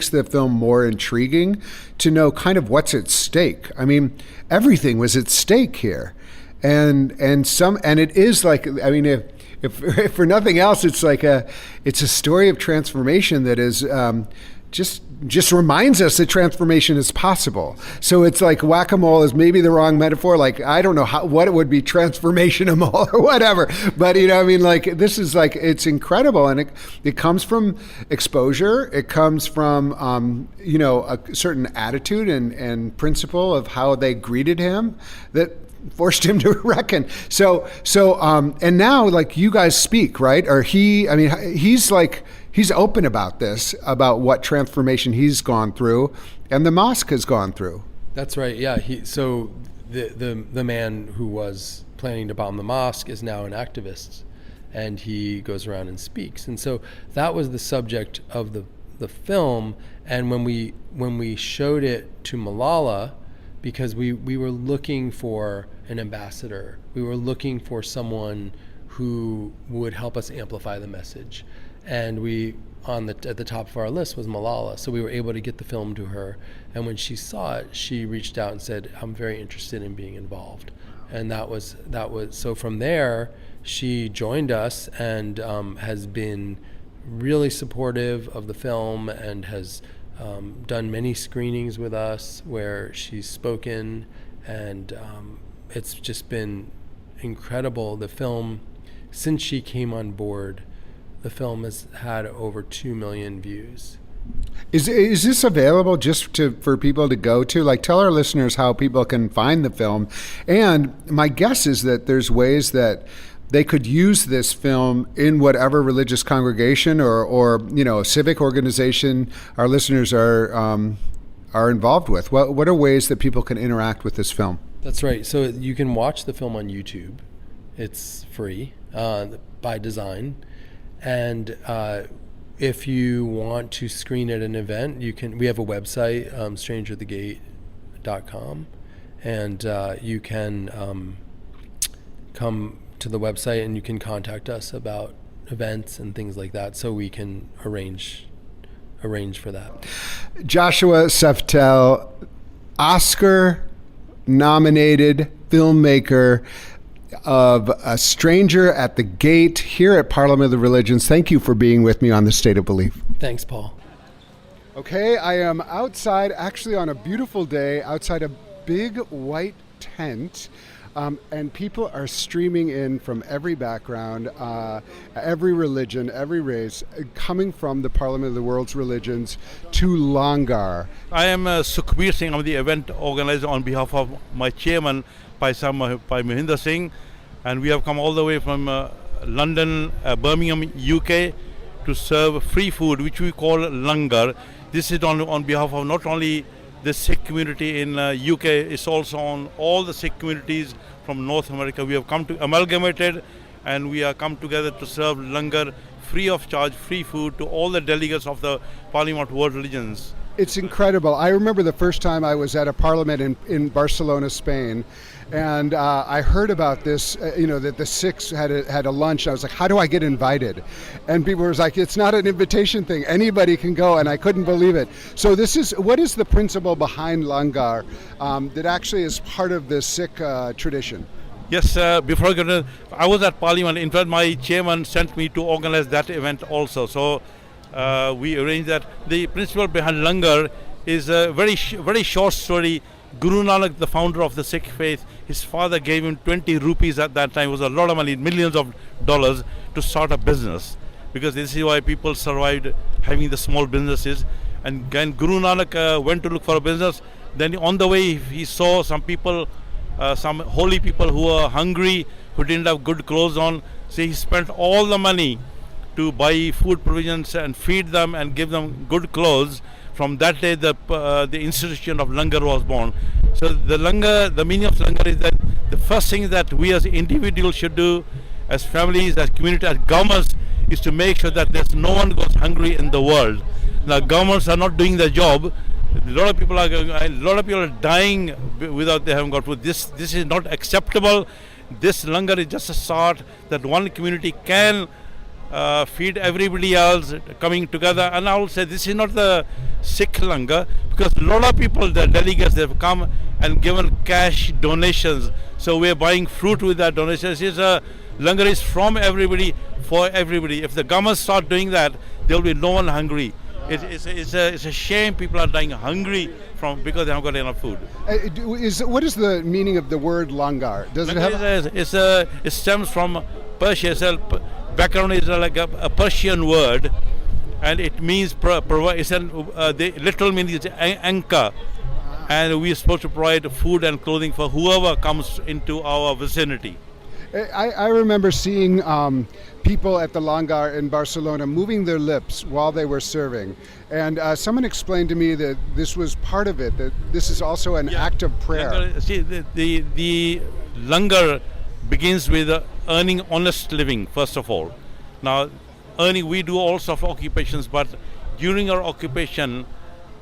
the film more intriguing to know kind of what's at stake. I mean, everything was at stake here. And it is if for nothing else, it's a story of transformation that is just reminds us that transformation is possible. So it's like whack-a-mole is maybe the wrong metaphor. I don't know what it would be, transformation-a-mole or whatever. But this is it's incredible, and it comes from exposure. It comes from a certain attitude and principle of how they greeted him that forced him to reckon. So and now you guys speak, right? Or he's open about this, about what transformation he's gone through and the mosque has gone through. That's right. Yeah. So the man who was planning to bomb the mosque is now an activist, and he goes around and speaks. And so that was the subject of the film. And when we showed it to Malala, because we were looking for an ambassador, we were looking for someone who would help us amplify the message. And at the top of our list was Malala, so we were able to get the film to her. And when she saw it, she reached out and said, "I'm very interested in being involved." And that was so. From there, she joined us and has been really supportive of the film, and has done many screenings with us where she's spoken, and it's just been incredible. The film, since she came on board, the film has had over 2 million views. Is this available just for people to go to? Tell our listeners how people can find the film. And my guess is that there's ways that they could use this film in whatever religious congregation or civic organization our listeners are involved with. What are ways that people can interact with this film? That's right. So you can watch the film on YouTube. It's free by design. And if you want to screen at an event, we have a website, strangerthegate.com, and you can come to the website and you can contact us about events and things like that, so we can arrange for that. Joshua Seftel, Oscar-nominated filmmaker of A Stranger at the Gate here at Parliament of the Religions. Thank you for being with me on The State of Belief. Thanks, Paul. Okay, I am outside, actually on a beautiful day, outside a big white tent, and people are streaming in from every background, every religion, every race, coming from the Parliament of the World's Religions to Langar. I am Sukhbir Singh. I'm the event organizer on behalf of my chairman, Pai Mohinder Singh, and we have come all the way from London, Birmingham, UK, to serve free food, which we call langar. This is on behalf of not only the Sikh community in UK, it's also on all the Sikh communities from North America. We have come to amalgamated, and we are come together to serve langar free of charge, free food to all the delegates of the Parliament of World Religions. It's incredible. I remember the first time I was at a parliament in Barcelona, Spain, and I heard about this, that the Sikhs had a lunch. I was like, how do I get invited? And people were like, it's not an invitation thing. Anybody can go, and I couldn't believe it. So what is the principle behind langar that actually is part of the Sikh tradition? Yes, before I go, I was at Parliament. In fact, my chairman sent me to organize that event also. So we arranged that. The principle behind langar is a very short story. Guru Nanak, the founder of the Sikh faith, his father gave him 20 rupees at that time. It was a lot of money, millions of dollars, to start a business. Because this is why people survived having the small businesses. And when Guru Nanak went to look for a business, then on the way he saw some people, some holy people who were hungry, who didn't have good clothes on. So he spent all the money to buy food provisions and feed them and give them good clothes. From that day, the institution of langar was born. So the meaning of langar is that the first thing that we as individuals should do, as families, as community, as governments, is to make sure that there's no one goes hungry in the world. Now, governments are not doing their job. A lot of people are dying without they haven't got food. This is not acceptable. This langar is just a start that one community can feed everybody else coming together. And I will say this is not the Sikh langar, because a lot of people, the delegates, they've come and given cash donations. So we're buying fruit with that donations. Langar is from everybody for everybody. If the government start doing that, there will be no one hungry. It's a shame people are dying hungry because they haven't got enough food. What is the meaning of the word langar? Does it have? It stems from Persia. Background is like a Persian word, and it means the literal meaning is anchor, and we are supposed to provide food and clothing for whoever comes into our vicinity. I remember seeing people at the langar in Barcelona moving their lips while they were serving, and someone explained to me that this was part of it, that this is also an act of prayer. See, the langar begins with earning honest living, first of all. Now, we do all sorts of occupations, but during our occupation,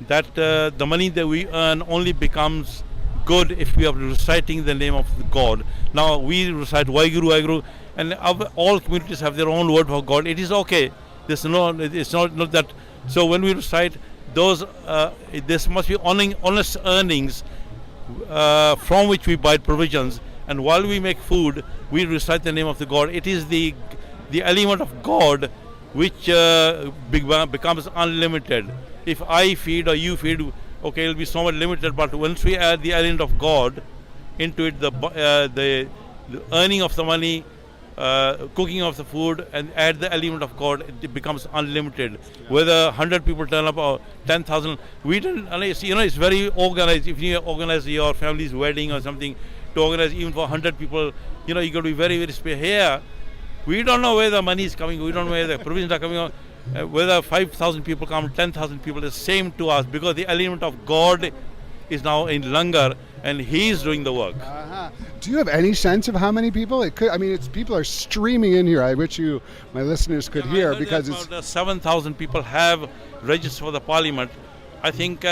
that the money that we earn only becomes good if we are reciting the name of God. Now, we recite Waheguru, Waheguru, and all communities have their own word for God. It is okay. It's not that. So when we recite those, this must be honest earnings from which we buy provisions. And while we make food, we recite the name of the God. It is the element of God which becomes unlimited. If I feed or you feed, okay, it will be somewhat limited. But once we add the element of God into it, the earning of the money, cooking of the food, and add the element of God, it becomes unlimited. Whether 100 people turn up or 10,000, we don't. It's very organized. If you organize your family's wedding or something, to organize even for 100 people, you got to be very, very special. Here, We don't know where the money is coming. We don't know where the provisions are coming on. Whether 5,000 people come, 10,000 people, is same to us, because the element of God is now in langar, and He is doing the work. Do you have any sense of how many people? It could. I mean, people are streaming in here. I wish my listeners could hear, because it's about 7,000 people have registered for the parliament. I think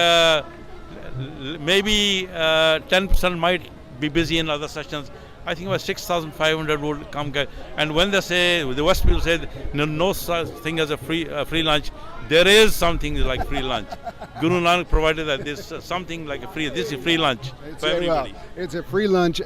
maybe 10% might be busy in other sessions. I think about 6,500 would come. And when they say, the West people say, no such thing as a free lunch, there is something like free lunch. Guru Nanak provided that this something like this is free lunch for everybody. It's a free lunch,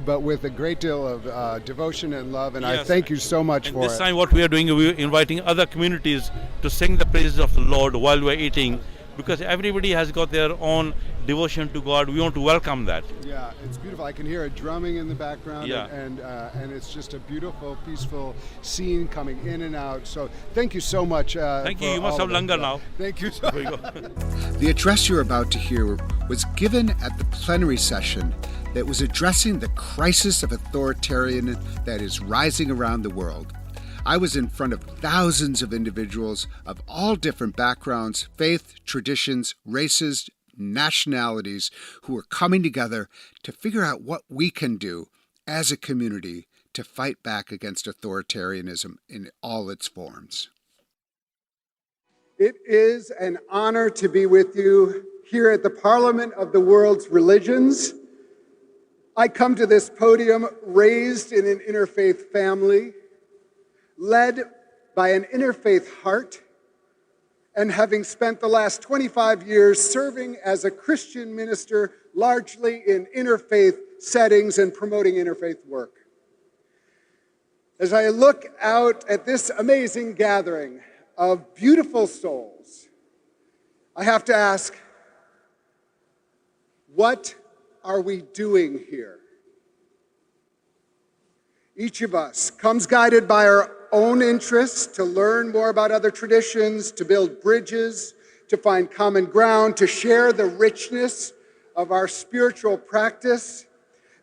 but with a great deal of devotion and love, and Yes, I thank you so much and for this it. time what we are doing, we are inviting other communities to sing the praises of the Lord while we are eating, because everybody has got their own devotion to God. We want to welcome that. Yeah, it's beautiful. I can hear a drumming in the background, Yeah. and it's just a beautiful, peaceful scene coming in and out. So thank you so much. Thank you. You must have langar now. Thank you so There you much. go. The address you're about to hear was given at the plenary session that was addressing the crisis of authoritarianism that is rising around the world. I was in front of thousands of individuals of all different backgrounds, faith, traditions, races, nationalities, who are coming together to figure out what we can do as a community to fight back against authoritarianism in all its forms. It is an honor to be with you here at the Parliament of the World's Religions. I come to this podium raised in an interfaith family, led by an interfaith heart, and having spent the last 25 years serving as a Christian minister, largely in interfaith settings and promoting interfaith work. As I look out at this amazing gathering of beautiful souls, I have to ask, what are we doing here? Each of us comes guided by our own interests, to learn more about other traditions, to build bridges, to find common ground, to share the richness of our spiritual practice.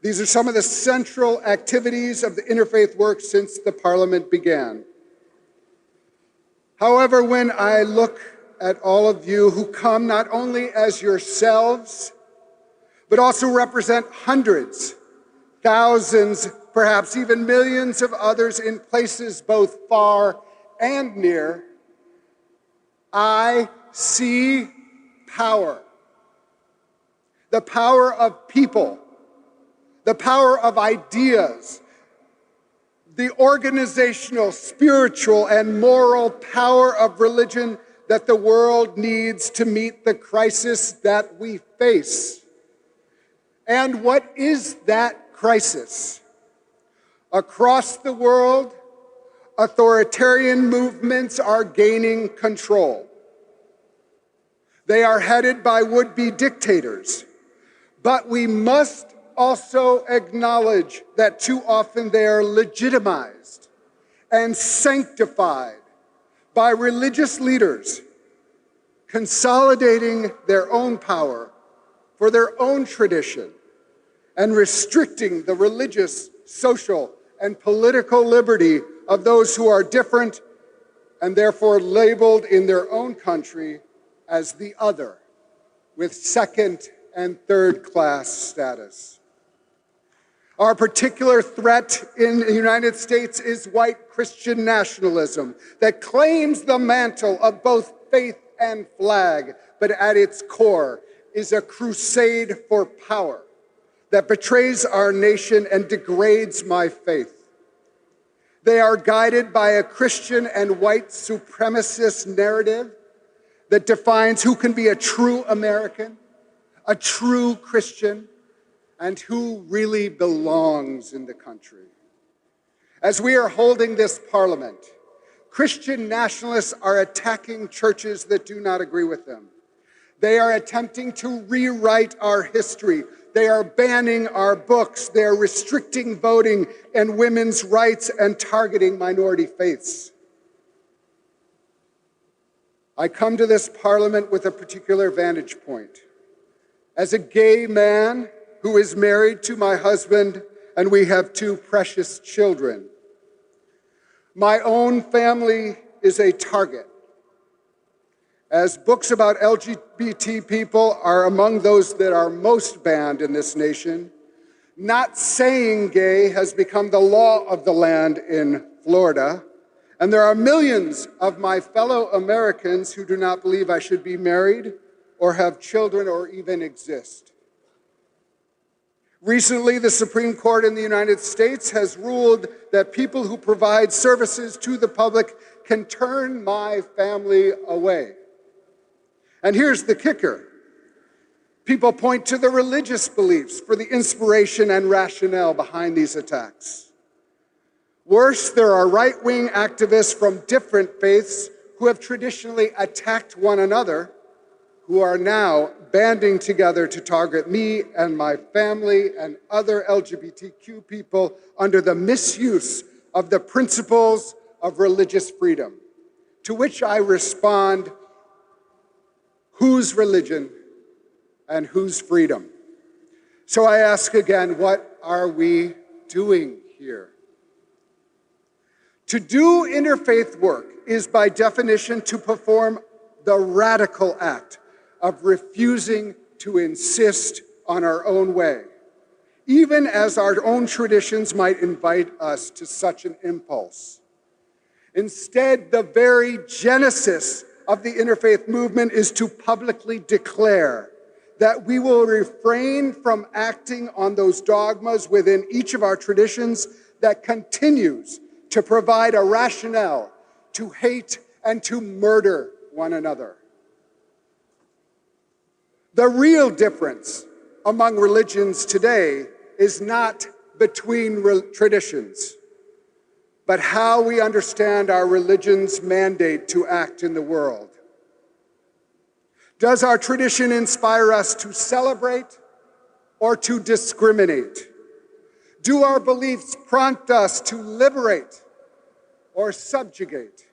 These are some of the central activities of the interfaith work since the Parliament began. However, when I look at all of you who come not only as yourselves, but also represent hundreds, thousands, perhaps even millions of others in places both far and near, I see power. The power of people, the power of ideas, the organizational, spiritual, and moral power of religion that the world needs to meet the crisis that we face. And what is that crisis? Across the world, authoritarian movements are gaining control. They are headed by would-be dictators, but we must also acknowledge that too often they are legitimized and sanctified by religious leaders consolidating their own power for their own tradition and restricting the religious, social, and political liberty of those who are different and therefore labeled in their own country as the other, with second and third class status. Our particular threat in the United States is white Christian nationalism that claims the mantle of both faith and flag, but at its core is a crusade for power that betrays our nation and degrades my faith. They are guided by a Christian and white supremacist narrative that defines who can be a true American, a true Christian, and who really belongs in the country. As we are holding this parliament, Christian nationalists are attacking churches that do not agree with them. They are attempting to rewrite our history. They are banning our books. They are restricting voting and women's rights and targeting minority faiths. I come to this parliament with a particular vantage point. As a gay man who is married to my husband, and we have two precious children, My own family is a target, as books about LGBT people are among those that are most banned in this nation. Not saying gay has become the law of the land in Florida, and there are millions of my fellow Americans who do not believe I should be married or have children or even exist. Recently, the Supreme Court in the United States has ruled that people who provide services to the public can turn my family away. And here's the kicker. People point to the religious beliefs for the inspiration and rationale behind these attacks. Worse, there are right-wing activists from different faiths who have traditionally attacked one another, who are now banding together to target me and my family and other LGBTQ people under the misuse of the principles of religious freedom. To which I respond, whose religion and whose freedom? So I ask again, what are we doing here? To do interfaith work is by definition to perform the radical act of refusing to insist on our own way, even as our own traditions might invite us to such an impulse. Instead, the very genesis of the interfaith movement is to publicly declare that we will refrain from acting on those dogmas within each of our traditions that continues to provide a rationale to hate and to murder one another. The real difference among religions today is not between traditions, but how we understand our religion's mandate to act in the world. Does our tradition inspire us to celebrate or to discriminate? Do our beliefs prompt us to liberate or subjugate?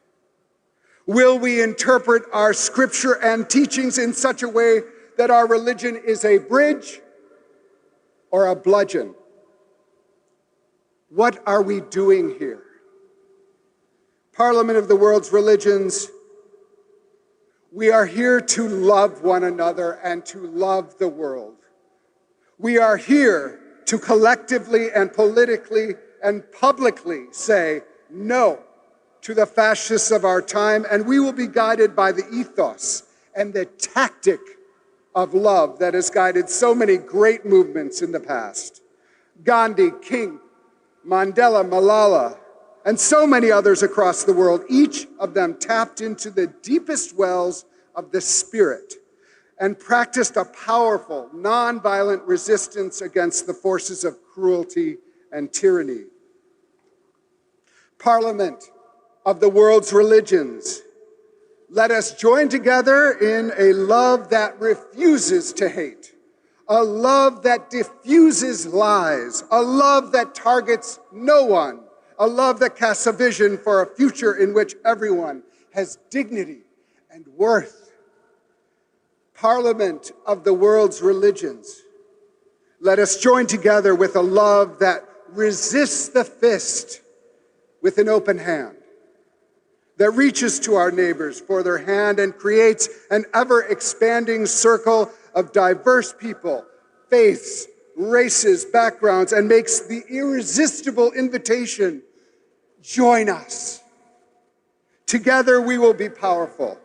Will we interpret our scripture and teachings in such a way that our religion is a bridge or a bludgeon? What are we doing here? Parliament of the World's Religions, we are here to love one another and to love the world. We are here to collectively and politically and publicly say no to the fascists of our time, and we will be guided by the ethos and the tactic of love that has guided so many great movements in the past. Gandhi, King, Mandela, Malala, and so many others across the world, each of them tapped into the deepest wells of the spirit and practiced a powerful, nonviolent resistance against the forces of cruelty and tyranny. Parliament of the World's Religions, let us join together in a love that refuses to hate, a love that diffuses lies, a love that targets no one, a love that casts a vision for a future in which everyone has dignity and worth. Parliament of the World's Religions, let us join together with a love that resists the fist with an open hand, that reaches to our neighbors for their hand and creates an ever-expanding circle of diverse people, faiths, races, backgrounds, and makes the irresistible invitation, join us. Together we will be powerful.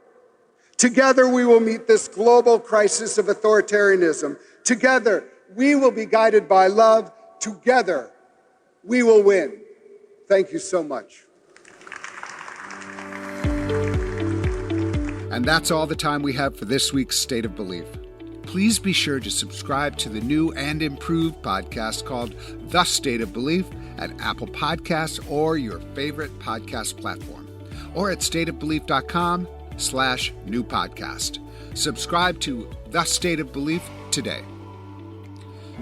Together we will meet this global crisis of authoritarianism. Together we will be guided by love. Together we will win. Thank you so much. And that's all the time we have for this week's State of Belief. Please be sure to subscribe to the new and improved podcast called The State of Belief at Apple Podcasts or your favorite podcast platform, or at stateofbelief.com/new podcast. Subscribe to The State of Belief today.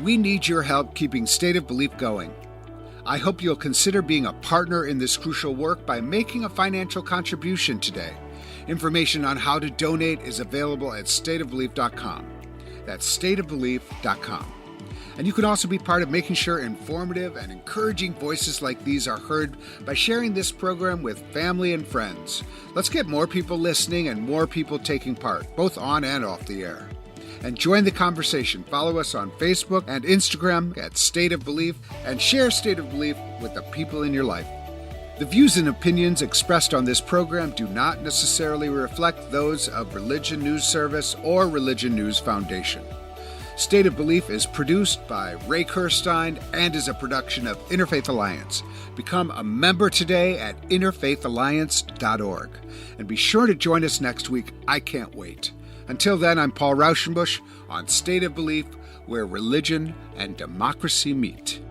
We need your help keeping State of Belief going. I hope you'll consider being a partner in this crucial work by making a financial contribution today. Information on how to donate is available at stateofbelief.com. That's stateofbelief.com. And you can also be part of making sure informative and encouraging voices like these are heard by sharing this program with family and friends. Let's get more people listening and more people taking part, both on and off the air. And join the conversation. Follow us on Facebook and Instagram at State of Belief, and share State of Belief with the people in your life. The views and opinions expressed on this program do not necessarily reflect those of Religion News Service or Religion News Foundation. State of Belief is produced by Ray Kirstein and is a production of Interfaith Alliance. Become a member today at interfaithalliance.org. And be sure to join us next week. I can't wait. Until then, I'm Paul Raushenbush on State of Belief, where religion and democracy meet.